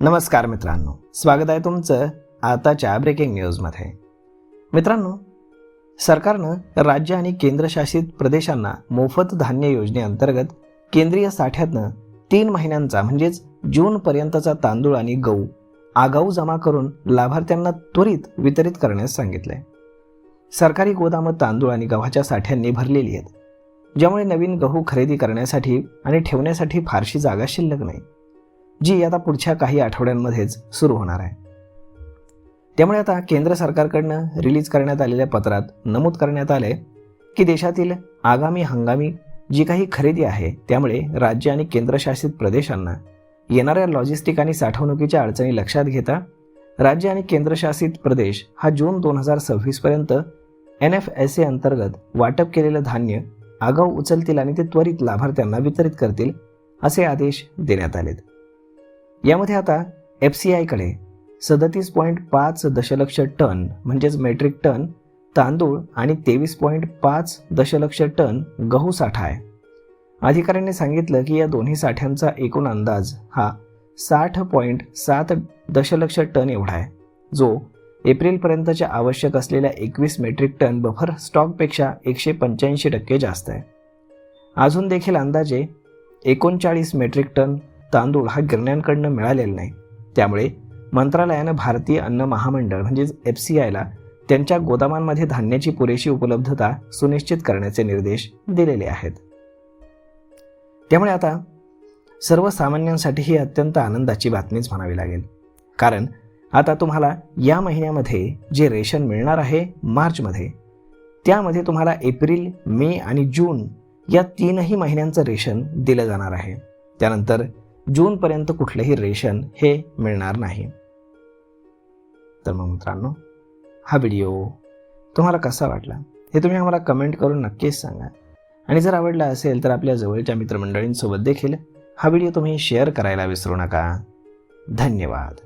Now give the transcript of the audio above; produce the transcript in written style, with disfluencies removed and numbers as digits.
नमस्कार मित्रांनो, स्वागत आहे तुमचं आताच्या ब्रेकिंग न्यूजमध्ये। मित्रांनो, सरकारनं राज्य आणि केंद्रशासित प्रदेशांना मोफत धान्य योजनेअंतर्गत केंद्रीय साठ्यातनं 3 महिन्यांचा म्हणजेच जूनपर्यंतचा तांदूळ आणि गहू आगाऊ जमा करून लाभार्थ्यांना त्वरित वितरित करण्यास सांगितलंय। सरकारी गोदामं तांदूळ आणि गव्हाच्या साठ्यांनी भरलेली आहेत, ज्यामुळे नवीन गहू खरेदी करण्यासाठी आणि ठेवण्यासाठी फारशी जागा शिल्लक नाही, जी आता पुढच्या काही आठवड्यांमध्येच सुरू होणार आहे। त्यामुळे आता केंद्र सरकारकडनं रिलीज करण्यात आलेल्या पत्रात नमूद करण्यात आले की देशातील आगामी हंगामी जी काही खरेदी आहे त्यामुळे राज्य आणि केंद्रशासित प्रदेशांना येणाऱ्या लॉजिस्टिक आणि साठवणुकीच्या अडचणी लक्षात घेता राज्य आणि केंद्रशासित प्रदेश हा जून 2026 पर्यंत NFSA अंतर्गत वाटप केलेलं धान्य आगाऊ उचलतील आणि ते त्वरित लाभार्थ्यांना वितरित करतील असे आदेश देण्यात आलेत। यामध्ये आता FCIकडे 37.5 दशलक्ष टन म्हणजेच मेट्रिक टन तांदूळ आणि 23.5 दशलक्ष टन गहू साठा आहे। अधिकाऱ्यांनी सांगितलं की या दोन्ही साठ्यांचा एकूण अंदाज हा 60.7 दशलक्ष टन एवढा आहे, जो एप्रिलपर्यंतच्या आवश्यक असलेल्या 21 मेट्रिक टन बफर स्टॉकपेक्षा 185% जास्त आहे। अजून देखील अंदाजे 39 मेट्रिक टन तांदूळ हा गिरण्यांकडनं मिळालेला नाही, त्यामुळे मंत्रालयानं भारतीय अन्न महामंडळ म्हणजेच FCIला त्यांच्या गोदामांमध्ये धान्याची पुरेशी उपलब्धता सुनिश्चित करण्याचे निर्देश दिलेले आहेत। त्यामुळे आता सर्वसामान्यांसाठी ही अत्यंत आनंदाची बातमीच म्हणावी लागेल, कारण आता तुम्हाला या महिन्यामध्ये जे रेशन मिळणार आहे मार्चमध्ये, त्यामध्ये तुम्हाला एप्रिल, मे आणि जून या 3ही महिन्यांचं रेशन दिलं जाणार आहे। त्यानंतर जूनपर्यंत कुठलेही रेशन हे मिळणार नाही। तर मग मित्रांनो, हा व्हिडिओ तुम्हाला कसा वाटला हे तुम्ही आम्हाला कमेंट करून नक्कीच सांगा, आणि जर आवडला असेल तर आपल्या जवळच्या मित्रमंडळींसोबत देखील हा व्हिडिओ तुम्ही शेअर करायला विसरू नका। धन्यवाद।